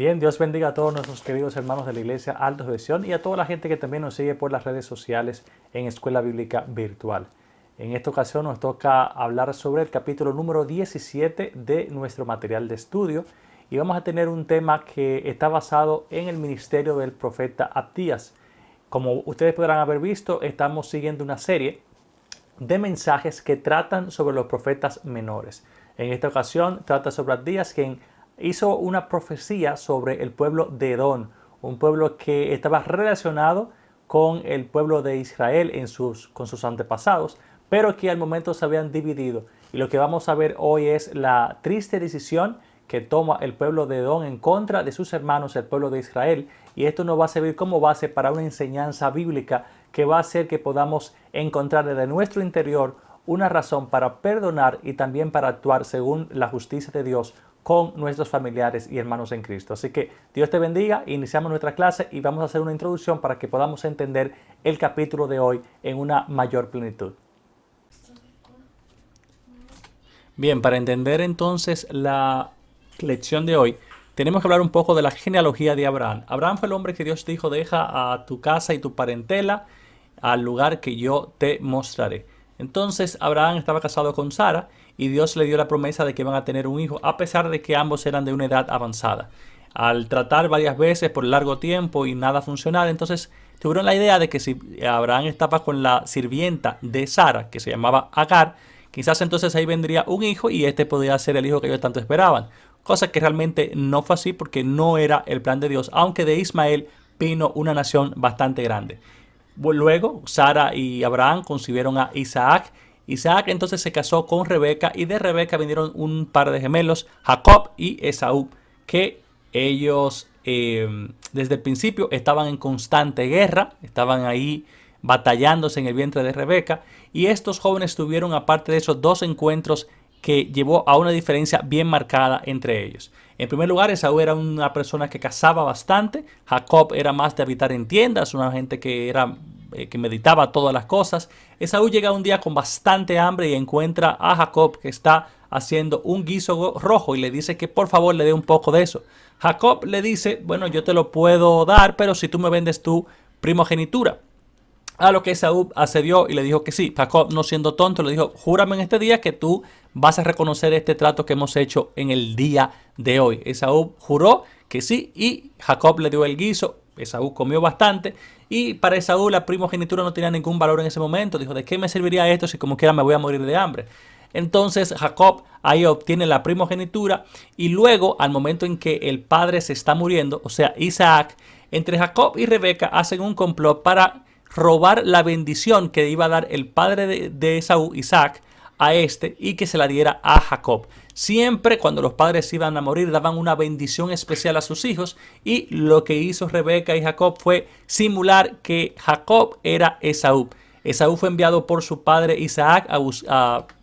Bien, Dios bendiga a todos nuestros queridos hermanos de la Iglesia Altos de Sion y a toda la gente que también nos sigue por las redes sociales en Escuela Bíblica Virtual. En esta ocasión nos toca hablar sobre el capítulo número 17 de nuestro material de estudio y vamos a tener un tema que está basado en el ministerio del profeta Abdías. Como ustedes podrán haber visto, estamos siguiendo una serie de mensajes que tratan sobre los profetas menores. En esta ocasión trata sobre Abdías, quien hizo una profecía sobre el pueblo de Edom, un pueblo que estaba relacionado con el pueblo de Israel con sus antepasados, pero que al momento se habían dividido. Y lo que vamos a ver hoy es la triste decisión que toma el pueblo de Edom en contra de sus hermanos, el pueblo de Israel. Y esto nos va a servir como base para una enseñanza bíblica que va a hacer que podamos encontrar desde nuestro interior una razón para perdonar y también para actuar según la justicia de Dios con nuestros familiares y hermanos en Cristo. Así que Dios te bendiga, iniciamos nuestra clase y vamos a hacer una introducción para que podamos entender el capítulo de hoy en una mayor plenitud. Bien, para entender entonces la lección de hoy, tenemos que hablar un poco de la genealogía de Abraham. Abraham fue el hombre que Dios dijo, deja a tu casa y tu parentela al lugar que yo te mostraré. Entonces Abraham estaba casado con Sara y Dios le dio la promesa de que iban a tener un hijo, a pesar de que ambos eran de una edad avanzada. Al tratar varias veces por largo tiempo y nada funcionar, entonces tuvieron la idea de que si Abraham estaba con la sirvienta de Sara, que se llamaba Agar, quizás entonces ahí vendría un hijo y este podría ser el hijo que ellos tanto esperaban. Cosa que realmente no fue así porque no era el plan de Dios, aunque de Ismael vino una nación bastante grande. Luego Sara y Abraham concibieron a Isaac. Isaac entonces se casó con Rebeca y de Rebeca vinieron un par de gemelos, Jacob y Esaú, que ellos desde el principio estaban en constante guerra, estaban ahí batallándose en el vientre de Rebeca, y estos jóvenes tuvieron, aparte de esos, dos encuentros que llevó a una diferencia bien marcada entre ellos. En primer lugar, Esaú era una persona que cazaba bastante, Jacob era más de habitar en tiendas, una gente que meditaba todas las cosas. Esaú llega un día con bastante hambre y encuentra a Jacob que está haciendo un guiso rojo y le dice que por favor le dé un poco de eso. Jacob le dice, bueno, yo te lo puedo dar, pero si tú me vendes tu primogenitura. A lo que Esaú accedió y le dijo que sí. Jacob, no siendo tonto, le dijo, júrame en este día que tú vas a reconocer este trato que hemos hecho en el día de hoy. Esaú juró que sí y Jacob le dio el guiso. Esaú comió bastante y para Esaú la primogenitura no tenía ningún valor en ese momento. Dijo, ¿de qué me serviría esto si como quiera me voy a morir de hambre? Entonces Jacob ahí obtiene la primogenitura y luego al momento en que el padre se está muriendo, o sea Isaac, entre Jacob y Rebeca hacen un complot para robar la bendición que iba a dar el padre de Esaú, Isaac, a este y que se la diera a Jacob. Siempre cuando los padres iban a morir daban una bendición especial a sus hijos y lo que hizo Rebeca y Jacob fue simular que Jacob era Esaú. Esaú fue enviado por su padre Isaac a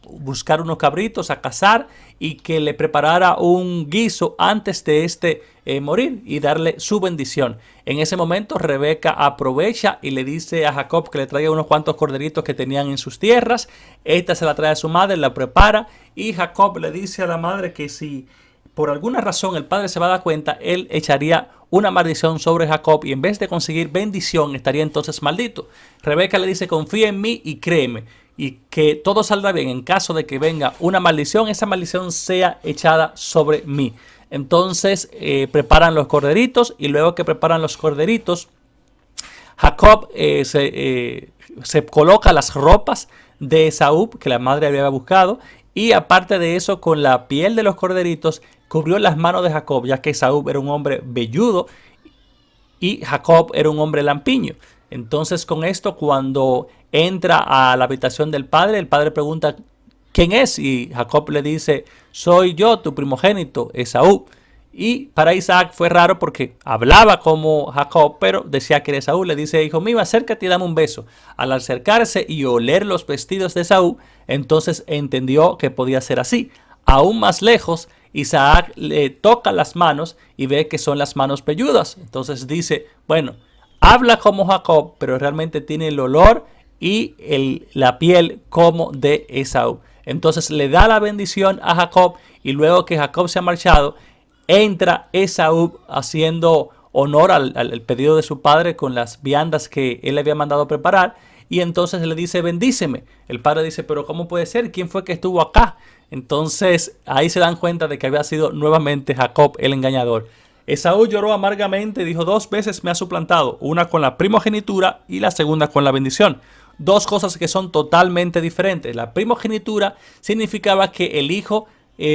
buscar unos cabritos, a cazar y que le preparara un guiso antes de morir y darle su bendición. En ese momento Rebeca aprovecha y le dice a Jacob que le traiga unos cuantos corderitos que tenían en sus tierras. Esta se la trae a su madre, la prepara y Jacob le dice a la madre que si por alguna razón el padre se va a dar cuenta, él echaría una maldición sobre Jacob y en vez de conseguir bendición estaría entonces maldito. Rebeca le dice, confía en mí y créeme y que todo saldrá bien. En caso de que venga una maldición, esa maldición sea echada sobre mí. Entonces preparan los corderitos y luego que preparan los corderitos, Jacob se coloca las ropas de Esaú que la madre había buscado y aparte de eso con la piel de los corderitos cubrió las manos de Jacob, ya que Esaú era un hombre velludo y Jacob era un hombre lampiño. Entonces con esto cuando entra a la habitación del padre, el padre pregunta ¿quién es? Y Jacob le dice, soy yo, tu primogénito, Esaú. Y para Isaac fue raro porque hablaba como Jacob, pero decía que era Esaú. Le dice, hijo mío, acércate y dame un beso. Al acercarse y oler los vestidos de Esaú, entonces entendió que podía ser así. Aún más lejos, Isaac le toca las manos y ve que son las manos velludas. Entonces dice, bueno, habla como Jacob, pero realmente tiene el olor y la piel como de Esaú. Entonces le da la bendición a Jacob y luego que Jacob se ha marchado, entra Esaú haciendo honor al pedido de su padre con las viandas que él le había mandado preparar. Y entonces le dice, bendíceme. El padre dice, pero ¿cómo puede ser? ¿Quién fue que estuvo acá? Entonces ahí se dan cuenta de que había sido nuevamente Jacob el engañador. Esaú lloró amargamente y dijo, 2 veces me ha suplantado, una con la primogenitura y la segunda con la bendición. Dos cosas que son totalmente diferentes. La primogenitura significaba que el hijo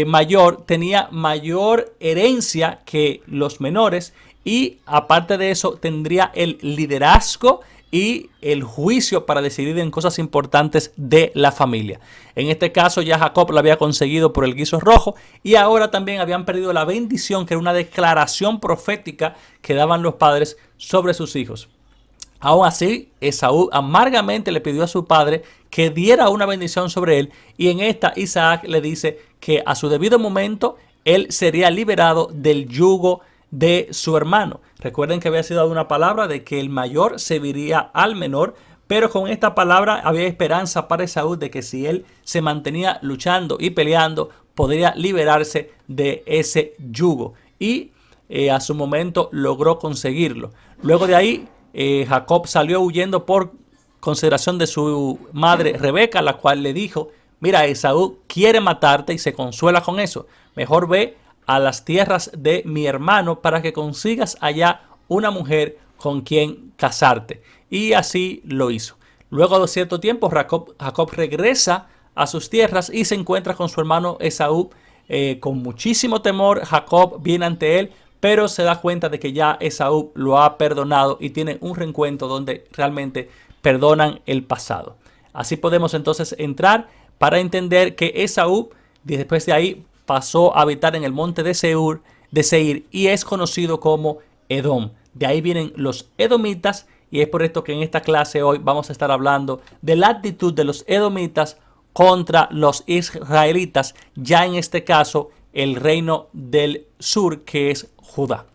mayor tenía mayor herencia que los menores y aparte de eso tendría el liderazgo y el juicio para decidir en cosas importantes de la familia. En este caso ya Jacob lo había conseguido por el guiso rojo y ahora también habían perdido la bendición, que era una declaración profética que daban los padres sobre sus hijos. Aún así, Esaú amargamente le pidió a su padre que diera una bendición sobre él, y en esta Isaac le dice que a su debido momento él sería liberado del yugo de su hermano. Recuerden que había sido dada una palabra de que el mayor serviría al menor, pero con esta palabra había esperanza para Esaú de que si él se mantenía luchando y peleando, podría liberarse de ese yugo. Y a su momento logró conseguirlo. Luego de ahí, Jacob salió huyendo por consideración de su madre Rebeca, la cual le dijo, mira, Esaú quiere matarte, y se consuela con eso. Mejor ve a las tierras de mi hermano para que consigas allá una mujer con quien casarte. Y así lo hizo. Luego de cierto tiempo, Jacob regresa a sus tierras y se encuentra con su hermano Esaú. Con muchísimo temor, Jacob viene ante él, pero se da cuenta de que ya Esaú lo ha perdonado y tiene un reencuentro donde realmente perdonan el pasado. Así podemos entonces entrar para entender que Esaú, después de ahí, pasó a habitar en el monte de Seir y es conocido como Edom. De ahí vienen los edomitas, y es por esto que en esta clase hoy vamos a estar hablando de la actitud de los edomitas contra los israelitas, ya en este caso el reino del sur, que es Judá.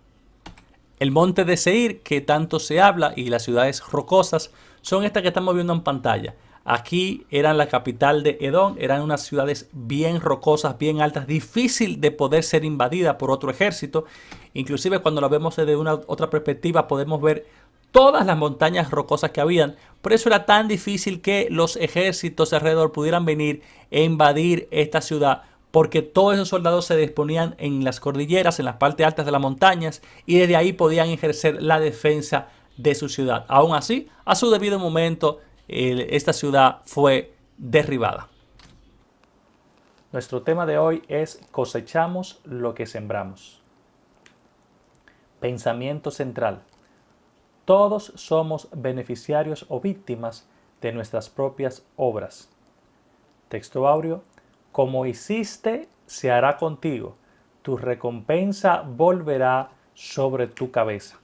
El monte de Seir, que tanto se habla, y las ciudades rocosas son estas que estamos viendo en pantalla. Aquí eran la capital de Edom, eran unas ciudades bien rocosas, bien altas, difícil de poder ser invadida por otro ejército. Inclusive cuando lo vemos desde una otra perspectiva podemos ver todas las montañas rocosas que habían. Por eso era tan difícil que los ejércitos alrededor pudieran venir e invadir esta ciudad, porque todos esos soldados se disponían en las cordilleras, en las partes altas de las montañas, y desde ahí podían ejercer la defensa de su ciudad. Aún así, a su debido momento, esta ciudad fue derribada. Nuestro tema de hoy es cosechamos lo que sembramos. Pensamiento central. Todos somos beneficiarios o víctimas de nuestras propias obras. Texto áureo. Como hiciste, se hará contigo. Tu recompensa volverá sobre tu cabeza.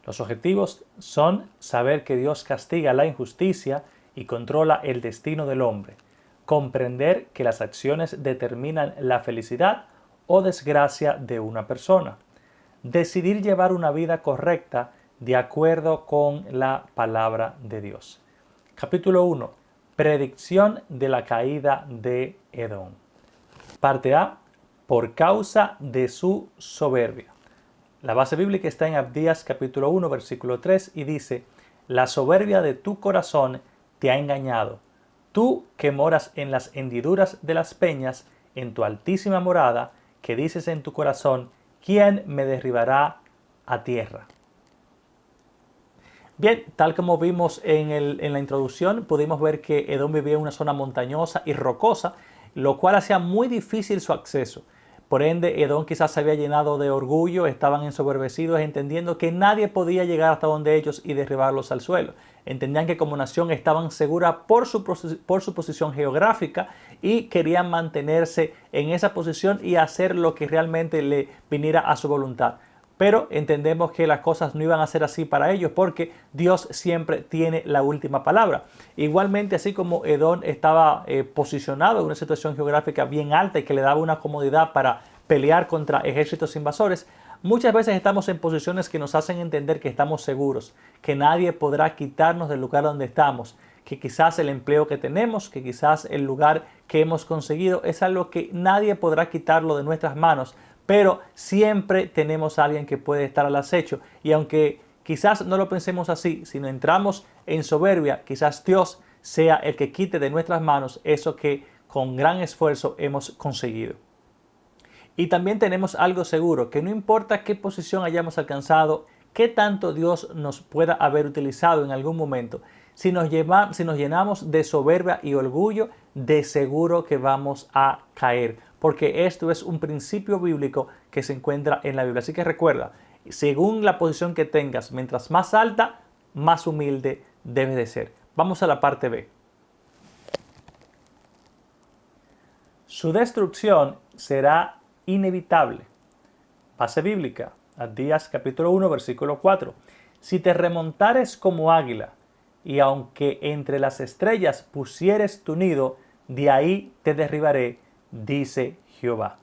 Los objetivos son saber que Dios castiga la injusticia y controla el destino del hombre. Comprender que las acciones determinan la felicidad o desgracia de una persona. Decidir llevar una vida correcta de acuerdo con la palabra de Dios. Capítulo 1. Predicción de la caída de Edom. Parte A. Por causa de su soberbia. La base bíblica está en Abdías capítulo 1 versículo 3 y dice: la soberbia de tu corazón te ha engañado. Tú que moras en las hendiduras de las peñas, en tu altísima morada, que dices en tu corazón: ¿quién me derribará a tierra? Bien, tal como vimos en la introducción, pudimos ver que Edom vivía en una zona montañosa y rocosa, lo cual hacía muy difícil su acceso. Por ende, Edom quizás se había llenado de orgullo, estaban ensoberbecidos, entendiendo que nadie podía llegar hasta donde ellos y derribarlos al suelo. Entendían que como nación estaban seguras por su posición geográfica y querían mantenerse en esa posición y hacer lo que realmente le viniera a su voluntad. Pero entendemos que las cosas no iban a ser así para ellos, porque Dios siempre tiene la última palabra. Igualmente, así como Edom estaba posicionado en una situación geográfica bien alta y que le daba una comodidad para pelear contra ejércitos invasores, muchas veces estamos en posiciones que nos hacen entender que estamos seguros, que nadie podrá quitarnos del lugar donde estamos, que quizás el empleo que tenemos, que quizás el lugar que hemos conseguido es algo que nadie podrá quitarlo de nuestras manos, pero siempre tenemos a alguien que puede estar al acecho. Y aunque quizás no lo pensemos así, si no entramos en soberbia, quizás Dios sea el que quite de nuestras manos eso que con gran esfuerzo hemos conseguido. Y también tenemos algo seguro, que no importa qué posición hayamos alcanzado, qué tanto Dios nos pueda haber utilizado en algún momento, si nos llenamos de soberbia y orgullo, de seguro que vamos a caer, porque esto es un principio bíblico que se encuentra en la Biblia. Así que recuerda, según la posición que tengas, mientras más alta, más humilde debes de ser. Vamos a la parte B. Su destrucción será inevitable. Base bíblica, Abdías capítulo 1, versículo 4. Si te remontares como águila, y aunque entre las estrellas pusieres tu nido, de ahí te derribaré, dice Jehová.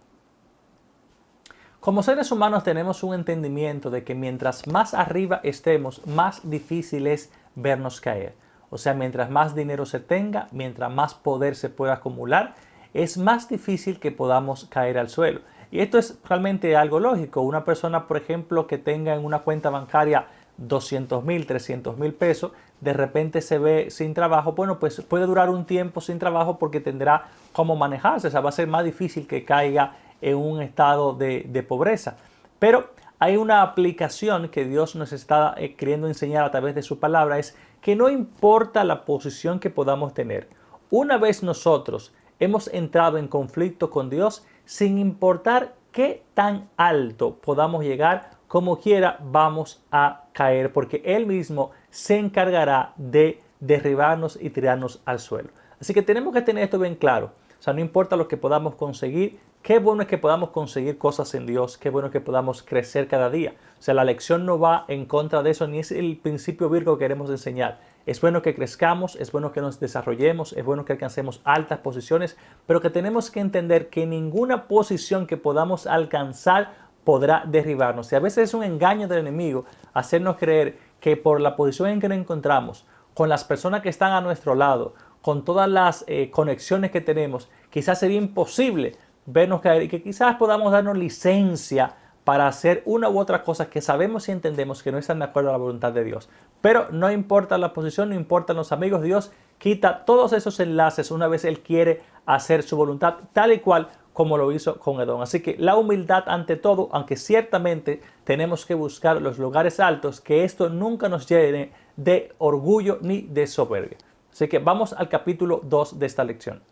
Como seres humanos tenemos un entendimiento de que mientras más arriba estemos, más difícil es vernos caer. O sea, mientras más dinero se tenga, mientras más poder se pueda acumular, es más difícil que podamos caer al suelo. Y esto es realmente algo lógico. Una persona, por ejemplo, que tenga en una cuenta bancaria 200,000, 300,000 pesos, de repente se ve sin trabajo, bueno, pues puede durar un tiempo sin trabajo porque tendrá cómo manejarse. O sea, va a ser más difícil que caiga en un estado de pobreza. Pero hay una aplicación que Dios nos está queriendo enseñar a través de su palabra, es que no importa la posición que podamos tener. Una vez nosotros hemos entrado en conflicto con Dios, sin importar qué tan alto podamos llegar, como quiera vamos a caer, porque Él mismo se encargará de derribarnos y tirarnos al suelo. Así que tenemos que tener esto bien claro. O sea, no importa lo que podamos conseguir, qué bueno es que podamos conseguir cosas en Dios, qué bueno es que podamos crecer cada día. O sea, la lección no va en contra de eso, ni es el principio bíblico que queremos enseñar. Es bueno que crezcamos, es bueno que nos desarrollemos, es bueno que alcancemos altas posiciones, pero que tenemos que entender que ninguna posición que podamos alcanzar podrá derribarnos. Y a veces es un engaño del enemigo hacernos creer que por la posición en que nos encontramos, con las personas que están a nuestro lado, con todas las conexiones que tenemos, quizás sería imposible vernos caer y que quizás podamos darnos licencia para hacer una u otra cosa que sabemos y entendemos que no están de acuerdo a la voluntad de Dios. Pero no importa la posición, no importan los amigos, Dios quita todos esos enlaces una vez Él quiere hacer su voluntad tal y cual como lo hizo con Edom. Así que la humildad ante todo, aunque ciertamente tenemos que buscar los lugares altos, que esto nunca nos llene de orgullo ni de soberbia. Así que vamos al capítulo 2 de esta lección.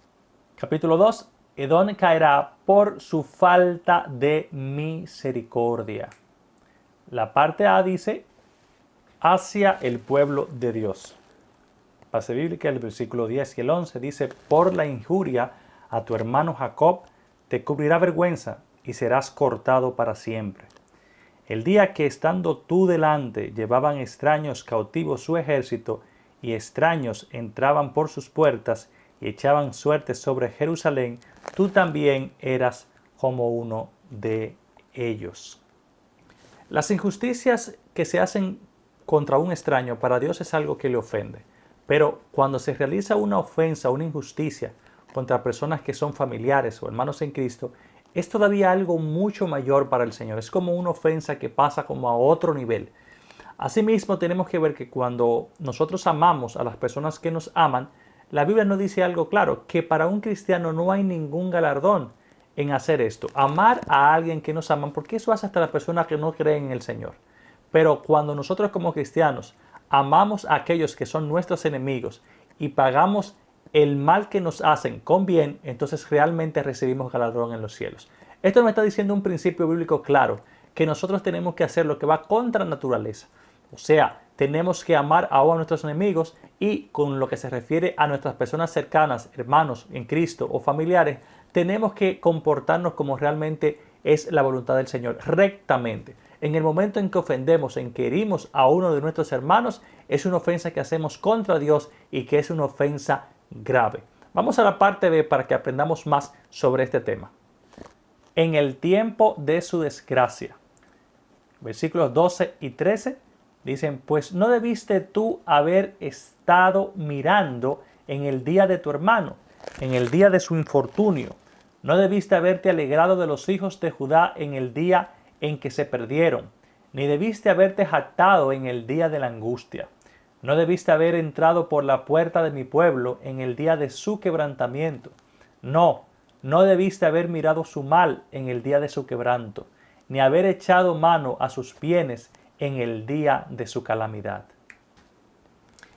Capítulo 2. Edom caerá por su falta de misericordia. La parte A dice, hacia el pueblo de Dios. Base bíblica, el versículo 10 y el 11 dice, por la injuria a tu hermano Jacob te cubrirá vergüenza y serás cortado para siempre. El día que estando tú delante llevaban extraños cautivos su ejército y extraños entraban por sus puertas y echaban suerte sobre Jerusalén, tú también eras como uno de ellos. Las injusticias que se hacen contra un extraño para Dios es algo que le ofende. Pero cuando se realiza una ofensa, una injusticia contra personas que son familiares o hermanos en Cristo, es todavía algo mucho mayor para el Señor. Es como una ofensa que pasa como a otro nivel. Asimismo, tenemos que ver que cuando nosotros amamos a las personas que nos aman, la Biblia nos dice algo claro, que para un cristiano no hay ningún galardón en hacer esto. Amar a alguien que nos aman, porque eso hace hasta las personas que no creen en el Señor. Pero cuando nosotros como cristianos amamos a aquellos que son nuestros enemigos y pagamos el mal que nos hacen con bien, entonces realmente recibimos galardón en los cielos. Esto nos está diciendo un principio bíblico claro, que nosotros tenemos que hacer lo que va contra naturaleza. O sea, tenemos que amar aún a nuestros enemigos y con lo que se refiere a nuestras personas cercanas, hermanos en Cristo o familiares, tenemos que comportarnos como realmente es la voluntad del Señor, rectamente. En el momento en que ofendemos, en que herimos a uno de nuestros hermanos, es una ofensa que hacemos contra Dios y que es una ofensa grave. Vamos a la parte B para que aprendamos más sobre este tema. En el tiempo de su desgracia. Versículos 12 y 13 dicen, pues no debiste tú haber estado mirando en el día de tu hermano, en el día de su infortunio, No debiste haberte alegrado de los hijos de Judá en el día en que se perdieron, ni debiste haberte jactado en el día de la angustia. No debiste haber entrado por la puerta de mi pueblo en el día de su quebrantamiento. No, no debiste haber mirado su mal en el día de su quebranto, ni haber echado mano a sus bienes en el día de su calamidad.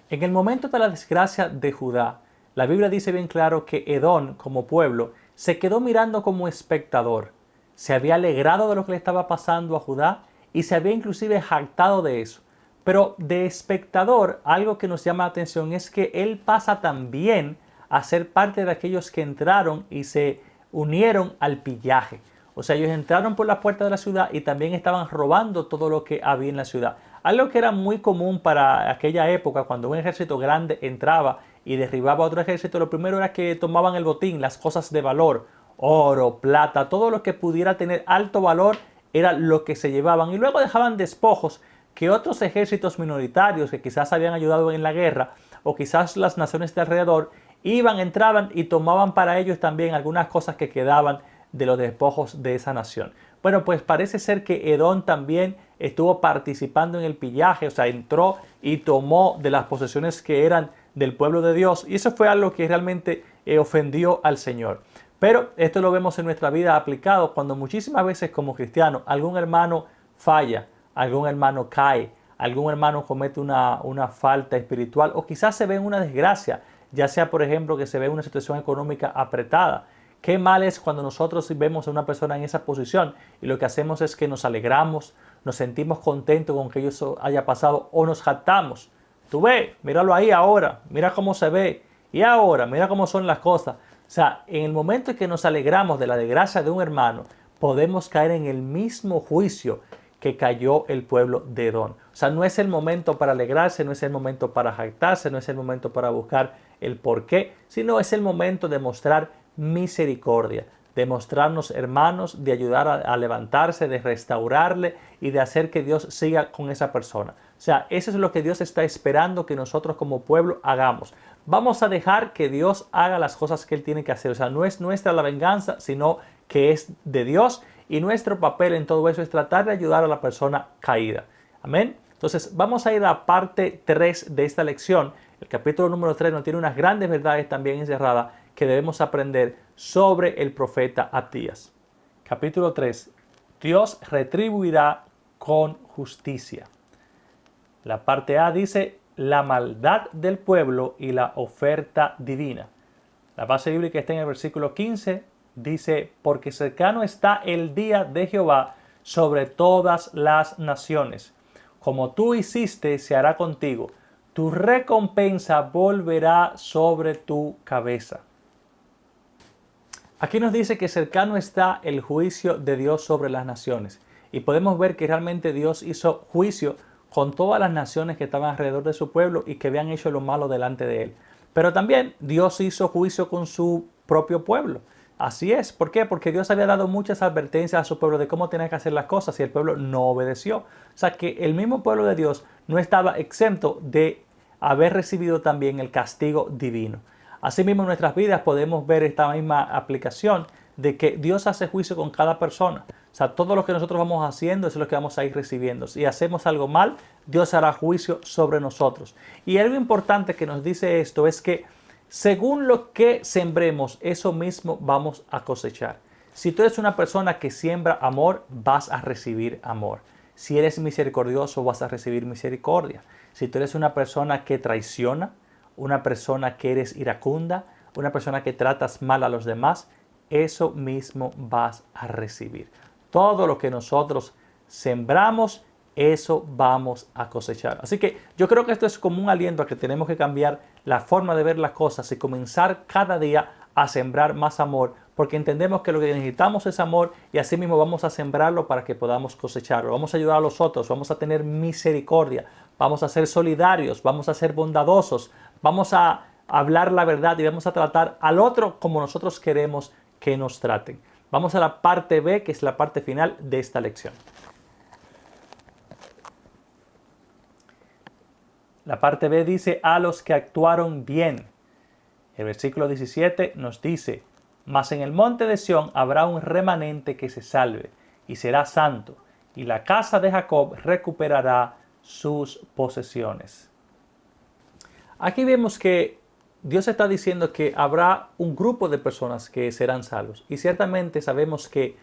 En el momento de la desgracia de Judá, la Biblia dice bien claro que Edom, como pueblo, se quedó mirando como espectador. Se había alegrado de lo que le estaba pasando a Judá y se había inclusive jactado de eso. Pero de espectador, algo que nos llama la atención es que él pasa también a ser parte de aquellos que entraron y se unieron al pillaje. O sea, ellos entraron por la puerta de la ciudad y también estaban robando todo lo que había en la ciudad. Algo que era muy común para aquella época, cuando un ejército grande entraba y derribaba a otro ejército, lo primero era que tomaban el botín, las cosas de valor, oro, plata, todo lo que pudiera tener alto valor era lo que se llevaban. Y luego dejaban despojos que otros ejércitos minoritarios que quizás habían ayudado en la guerra o quizás las naciones de alrededor iban, entraban y tomaban para ellos también algunas cosas que quedaban de los despojos de esa nación. Bueno, pues parece ser que Edom también estuvo participando en el pillaje, o sea, entró y tomó de las posesiones que eran del pueblo de Dios, y eso fue algo que realmente ofendió al Señor. Pero esto lo vemos en nuestra vida aplicado cuando muchísimas veces como cristianos algún hermano falla, algún hermano cae, algún hermano comete una falta espiritual o quizás se ve en una desgracia, ya sea por ejemplo que se ve en una situación económica apretada. Qué mal es cuando nosotros vemos a una persona en esa posición y lo que hacemos es que nos alegramos, nos sentimos contentos con que eso haya pasado o nos jactamos. Tú ves, míralo ahí ahora, mira cómo se ve y ahora, mira cómo son las cosas. O sea, en el momento en que nos alegramos de la desgracia de un hermano, podemos caer en el mismo juicio que cayó el pueblo de Edom. O sea, no es el momento para alegrarse, no es el momento para jactarse, no es el momento para buscar el porqué, sino es el momento de mostrar misericordia, de mostrarnos hermanos, de ayudar a levantarse, de restaurarle y de hacer que Dios siga con esa persona. O sea, eso es lo que Dios está esperando que nosotros como pueblo hagamos. Vamos a dejar que Dios haga las cosas que Él tiene que hacer. O sea, no es nuestra la venganza, sino que es de Dios y nuestro papel en todo eso es tratar de ayudar a la persona caída. Amén. Entonces, vamos a ir a la parte 3 de esta lección. El capítulo número 3 nos tiene unas grandes verdades también encerradas que debemos aprender sobre el profeta Abdías. Capítulo 3. Dios retribuirá con justicia. La parte A dice la maldad del pueblo y la oferta divina. La base bíblica está en el versículo 15. Dice, porque cercano está el día de Jehová sobre todas las naciones. Como tú hiciste, se hará contigo. Tu recompensa volverá sobre tu cabeza. Aquí nos dice que cercano está el juicio de Dios sobre las naciones. Y podemos ver que realmente Dios hizo juicio con todas las naciones que estaban alrededor de su pueblo y que habían hecho lo malo delante de él. Pero también Dios hizo juicio con su propio pueblo. Así es. ¿Por qué? Porque Dios había dado muchas advertencias a su pueblo de cómo tenía que hacer las cosas y el pueblo no obedeció. O sea que el mismo pueblo de Dios no estaba exento de haber recibido también el castigo divino. Asimismo, en nuestras vidas podemos ver esta misma aplicación de que Dios hace juicio con cada persona. O sea, todo lo que nosotros vamos haciendo es lo que vamos a ir recibiendo. Si hacemos algo mal, Dios hará juicio sobre nosotros. Y algo importante que nos dice esto es que según lo que sembremos, eso mismo vamos a cosechar. Si tú eres una persona que siembra amor, vas a recibir amor. Si eres misericordioso, vas a recibir misericordia. Si tú eres una persona que traiciona, una persona que eres iracunda, una persona que tratas mal a los demás, eso mismo vas a recibir. Todo lo que nosotros sembramos, eso vamos a cosechar. Así que yo creo que esto es como un aliento a que tenemos que cambiar la forma de ver las cosas y comenzar cada día a sembrar más amor, porque entendemos que lo que necesitamos es amor y así mismo vamos a sembrarlo para que podamos cosecharlo. Vamos a ayudar a los otros, vamos a tener misericordia, vamos a ser solidarios, vamos a ser bondadosos, vamos a hablar la verdad y vamos a tratar al otro como nosotros queremos que nos traten. Vamos a la parte B, que es la parte final de esta lección. La parte B dice, a los que actuaron bien. El versículo 17 nos dice, Mas en el monte de Sión habrá un remanente que se salve, y será santo, y la casa de Jacob recuperará sus posesiones. Aquí vemos que Dios está diciendo que habrá un grupo de personas que serán salvos. Y ciertamente sabemos que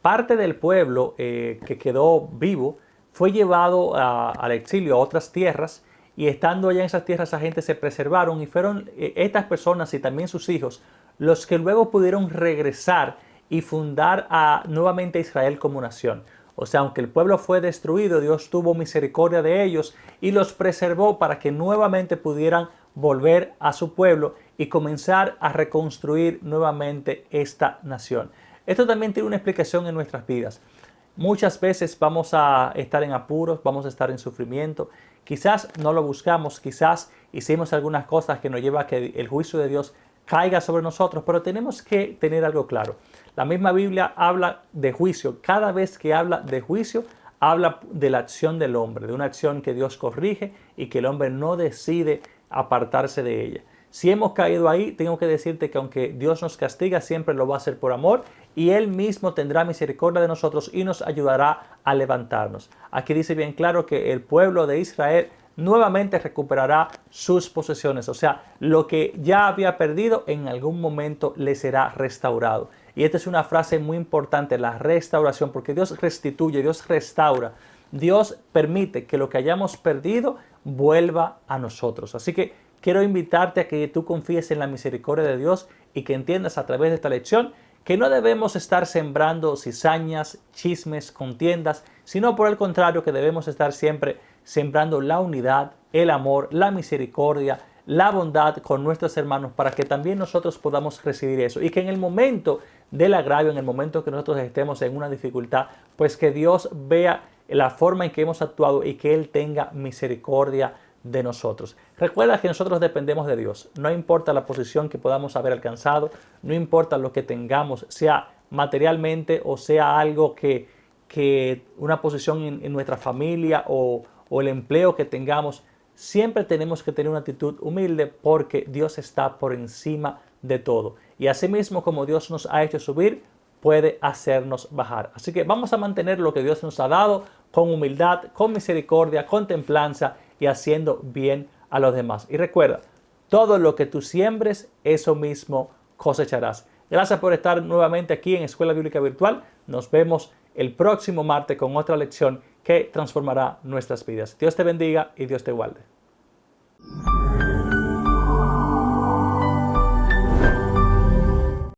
parte del pueblo que quedó vivo fue llevado al exilio a otras tierras, y estando allá en esas tierras esa gente se preservaron y fueron estas personas y también sus hijos los que luego pudieron regresar y fundar nuevamente a Israel como nación. O sea, aunque el pueblo fue destruido, Dios tuvo misericordia de ellos y los preservó para que nuevamente pudieran volver a su pueblo y comenzar a reconstruir nuevamente esta nación. Esto también tiene una explicación en nuestras vidas. Muchas veces vamos a estar en apuros, vamos a estar en sufrimiento. Quizás no lo buscamos, quizás hicimos algunas cosas que nos lleva a que el juicio de Dios caiga sobre nosotros, pero tenemos que tener algo claro. La misma Biblia habla de juicio. Cada vez que habla de juicio, habla de la acción del hombre, de una acción que Dios corrige y que el hombre no decide apartarse de ella. Si hemos caído ahí, tengo que decirte que aunque Dios nos castiga, siempre lo va a hacer por amor y Él mismo tendrá misericordia de nosotros y nos ayudará a levantarnos. Aquí dice bien claro que el pueblo de Israel nuevamente recuperará sus posesiones. O sea, lo que ya había perdido en algún momento le será restaurado. Y esta es una frase muy importante, la restauración, porque Dios restituye, Dios restaura. Dios permite que lo que hayamos perdido vuelva a nosotros. Así que quiero invitarte a que tú confíes en la misericordia de Dios y que entiendas a través de esta lección que no debemos estar sembrando cizañas, chismes, contiendas, sino por el contrario que debemos estar siempre sembrando la unidad, el amor, la misericordia, la bondad con nuestros hermanos para que también nosotros podamos recibir eso. Y que en el momento del agravio, en el momento que nosotros estemos en una dificultad, pues que Dios vea la forma en que hemos actuado y que Él tenga misericordia de nosotros. Recuerda que nosotros dependemos de Dios. No importa la posición que podamos haber alcanzado, no importa lo que tengamos, sea materialmente o sea algo que una posición en nuestra familia o el empleo que tengamos, siempre tenemos que tener una actitud humilde porque Dios está por encima de todo. Y asimismo, como Dios nos ha hecho subir, puede hacernos bajar. Así que vamos a mantener lo que Dios nos ha dado con humildad, con misericordia, con templanza y haciendo bien a los demás. Y recuerda, todo lo que tú siembres, eso mismo cosecharás. Gracias por estar nuevamente aquí en Escuela Bíblica Virtual. Nos vemos el próximo martes con otra lección que transformará nuestras vidas. Dios te bendiga y Dios te guarde.